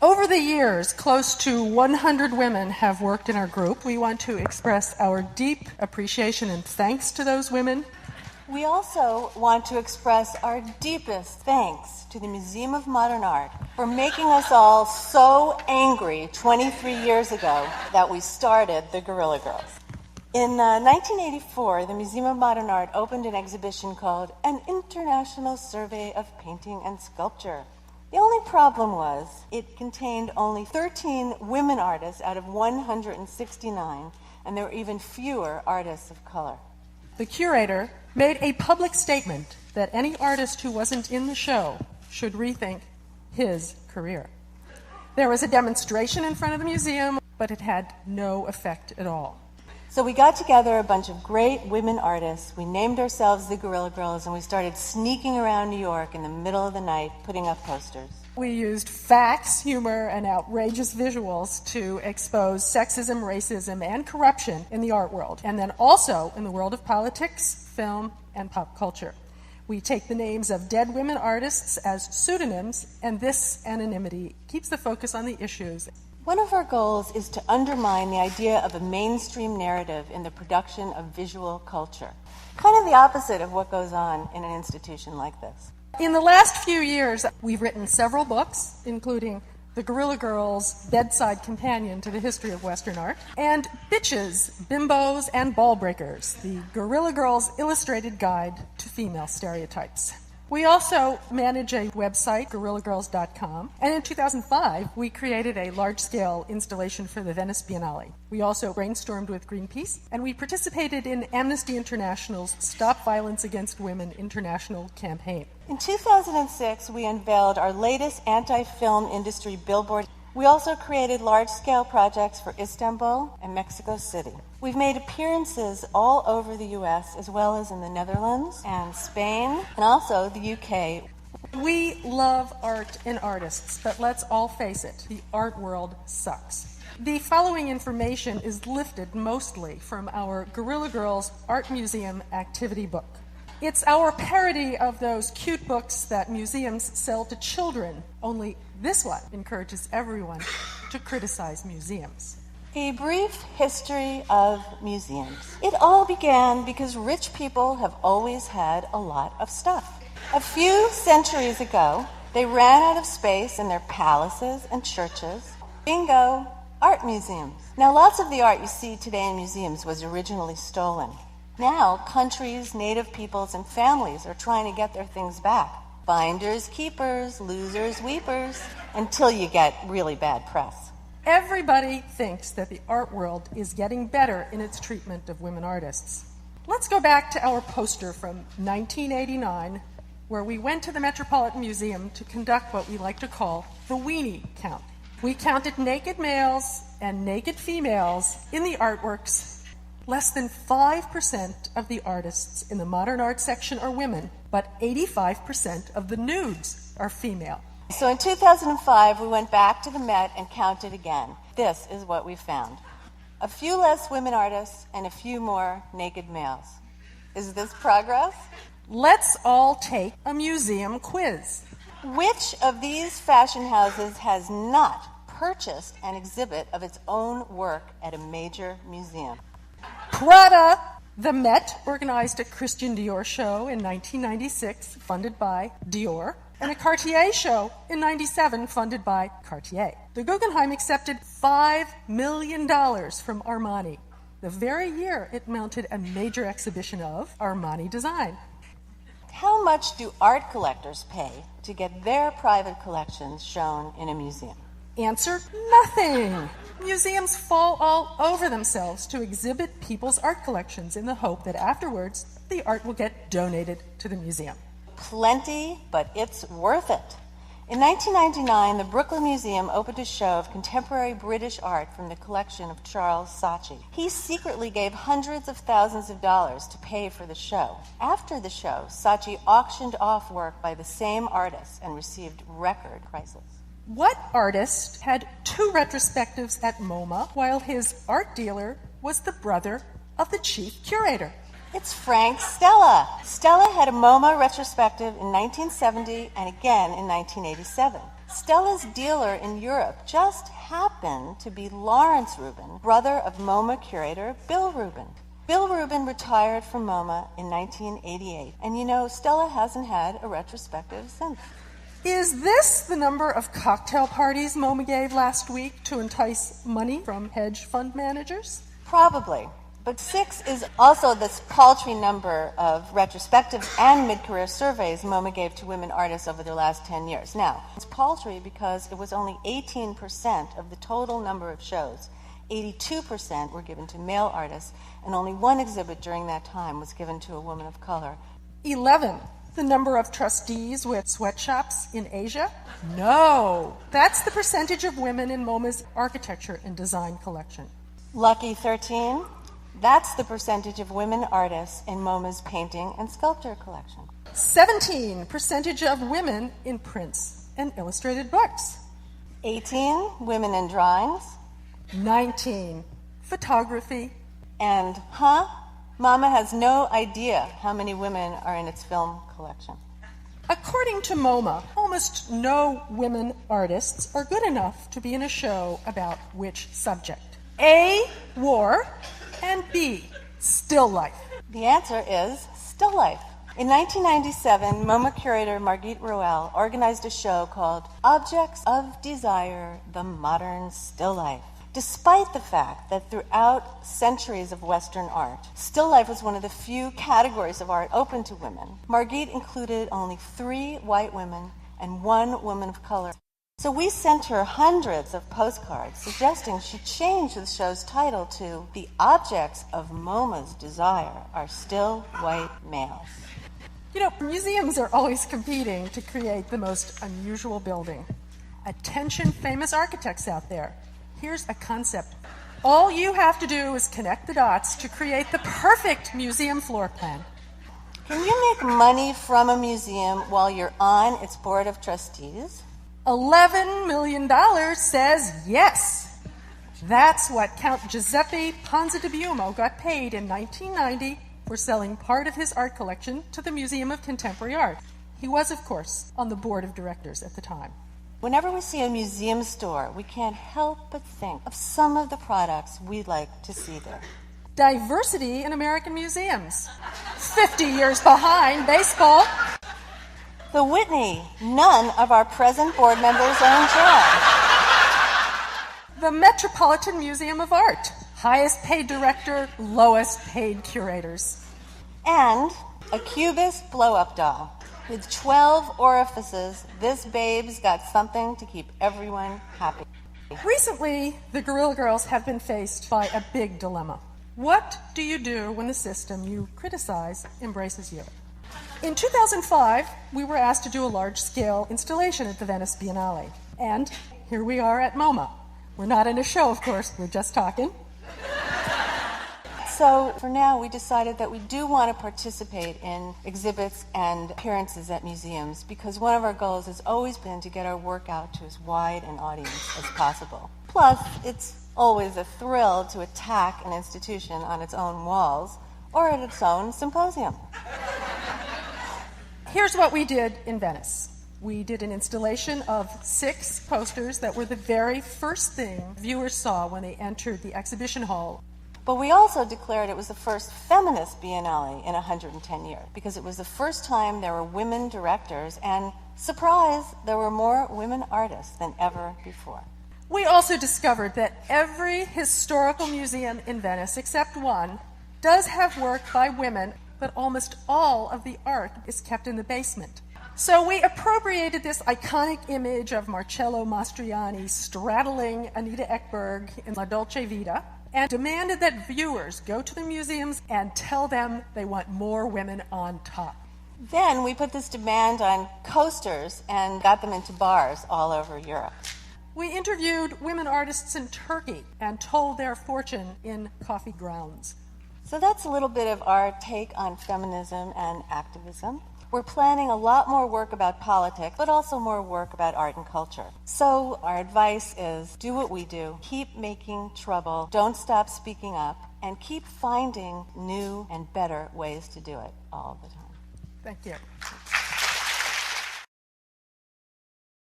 Over the years, close to 100 women have worked in our group. We want to express our deep appreciation and thanks to those women. We also want to express our deepest thanks to the Museum of Modern Art for making us all so angry 23 years ago that we started the Guerrilla Girls. In 1984, the Museum of Modern Art opened an exhibition called An International Survey of Painting and Sculpture. The only problem was it contained only 13 women artists out of 169, and there were even fewer artists of color. The curator made a public statement that any artist who wasn't in the show should rethink his career. There was a demonstration in front of the museum, but it had no effect at all. So we got together a bunch of great women artists, we named ourselves the Guerrilla Girls, and we started sneaking around New York in the middle of the night putting up posters. We used facts, humor, and outrageous visuals to expose sexism, racism, and corruption in the art world, and then also in the world of politics, film, and pop culture. We take the names of dead women artists as pseudonyms, and this anonymity keeps the focus on the issues. One of our goals is to undermine the idea of a mainstream narrative in the production of visual culture. Kind of the opposite of what goes on in an institution like this. In the last few years, we've written several books, including The Guerrilla Girls, Bedside Companion to the History of Western Art, and Bitches, Bimbos, and Ball Breakers, the Guerrilla Girls Illustrated Guide to Female Stereotypes. We also manage a website, guerrillagirls.com, and in 2005, we created a large-scale installation for the Venice Biennale. We also brainstormed with Greenpeace, and we participated in Amnesty International's Stop Violence Against Women International campaign. In 2006, we unveiled our latest anti-film industry billboard. We also created large-scale projects for Istanbul and Mexico City. We've made appearances all over the U.S., as well as in the Netherlands and Spain, and also the UK. We love art and artists, but let's all face it, the art world sucks. The following information is lifted mostly from our Guerrilla Girls Art Museum activity book. It's our parody of those cute books that museums sell to children, only this one encourages everyone to criticize museums. A brief history of museums. It all began because rich people have always had a lot of stuff. A few centuries ago, they ran out of space in their palaces and churches. Bingo, art museums. Now, lots of the art you see today in museums was originally stolen. Now, countries, native peoples, and families are trying to get their things back. Finders, keepers, losers, weepers, until you get really bad press. Everybody thinks that the art world is getting better in its treatment of women artists. Let's go back to our poster from 1989, where we went to the Metropolitan Museum to conduct what we like to call the weenie count. We counted naked males and naked females in the artworks. Less than 5% of the artists in the modern art section are women, but 85% of the nudes are female. So in 2005, we went back to the Met and counted again. This is what we found. A few less women artists and a few more naked males. Is this progress? Let's all take a museum quiz. Which of these fashion houses has not purchased an exhibit of its own work at a major museum? Prada! The Met organized a Christian Dior show in 1996, funded by Dior, and a Cartier show in 97, funded by Cartier. The Guggenheim accepted $5 million from Armani, the very year it mounted a major exhibition of Armani design. How much do art collectors pay to get their private collections shown in a museum? Answer, nothing. Museums fall all over themselves to exhibit people's art collections in the hope that afterwards the art will get donated to the museum. Plenty, but it's worth it. In 1999, the Brooklyn Museum opened a show of contemporary British art from the collection of Charles Saatchi. He secretly gave hundreds of thousands of dollars to pay for the show. After the show, Saatchi auctioned off work by the same artists and received record prices. What artist had 2 retrospectives at MoMA while his art dealer was the brother of the chief curator? It's Frank Stella. Stella had a MoMA retrospective in 1970 and again in 1987. Stella's dealer in Europe just happened to be Lawrence Rubin, brother of MoMA curator Bill Rubin. Bill Rubin retired from MoMA in 1988, and Stella hasn't had a retrospective since. Is this the number of cocktail parties MoMA gave last week to entice money from hedge fund managers? Probably. But 6 is also this paltry number of retrospective and mid-career surveys MoMA gave to women artists over the last 10 years. Now, it's paltry because it was only 18% of the total number of shows. 82% were given to male artists, and only one exhibit during that time was given to a woman of color. 11, the number of trustees with sweatshops in Asia? No, that's the percentage of women in MoMA's architecture and design collection. Lucky 13, that's the percentage of women artists in MoMA's painting and sculpture collection. 17, percentage of women in prints and illustrated books. 18, women in drawings. 19, photography. And, Mama has no idea how many women are in its film collection. According to MoMA, almost no women artists are good enough to be in a show about which subject? A, war, and B, still life. The answer is still life. In 1997, MoMA curator Margit Roel organized a show called Objects of Desire, the Modern Still Life. Despite the fact that throughout centuries of Western art, still life was one of the few categories of art open to women, Margit included only 3 white women and 1 woman of color. So we sent her hundreds of postcards suggesting she change the show's title to The Objects of MoMA's Desire Are Still White Males. Museums are always competing to create the most unusual building. Attention, famous architects out there. Here's a concept. All you have to do is connect the dots to create the perfect museum floor plan. Can you make money from a museum while you're on its board of trustees? $11 million says yes. That's what Count Giuseppe Ponza di Buomo got paid in 1990 for selling part of his art collection to the Museum of Contemporary Art. He was, of course, on the board of directors at the time. Whenever we see a museum store, we can't help but think of some of the products we'd like to see there. Diversity in American museums. 50 years behind baseball. The Whitney, none of our present board members are in jail. The Metropolitan Museum of Art. Highest paid director, lowest paid curators. And a Cubist blow-up doll. With 12 orifices, this babe's got something to keep everyone happy. Recently, the Guerrilla Girls have been faced by a big dilemma. What do you do when the system you criticize embraces you? In 2005, we were asked to do a large-scale installation at the Venice Biennale. And here we are at MoMA. We're not in a show, of course, we're just talking. So for now, we decided that we do want to participate in exhibits and appearances at museums because one of our goals has always been to get our work out to as wide an audience as possible. Plus, it's always a thrill to attack an institution on its own walls or at its own symposium. Here's what we did in Venice. We did an installation of 6 posters that were the very first thing viewers saw when they entered the exhibition hall. But we also declared it was the first feminist biennale in 110 years because it was the first time there were women directors and, surprise, there were more women artists than ever before. We also discovered that every historical museum in Venice, except one, does have work by women, but almost all of the art is kept in the basement. So we appropriated this iconic image of Marcello Mastroianni straddling Anita Ekberg in La Dolce Vita and demanded that viewers go to the museums and tell them they want more women on top. Then we put this demand on coasters and got them into bars all over Europe. We interviewed women artists in Turkey and told their fortune in coffee grounds. So that's a little bit of our take on feminism and activism. We're planning a lot more work about politics, but also more work about art and culture. So our advice is do what we do. Keep making trouble. Don't stop speaking up. and keep finding new and better ways to do it all the time. Thank you.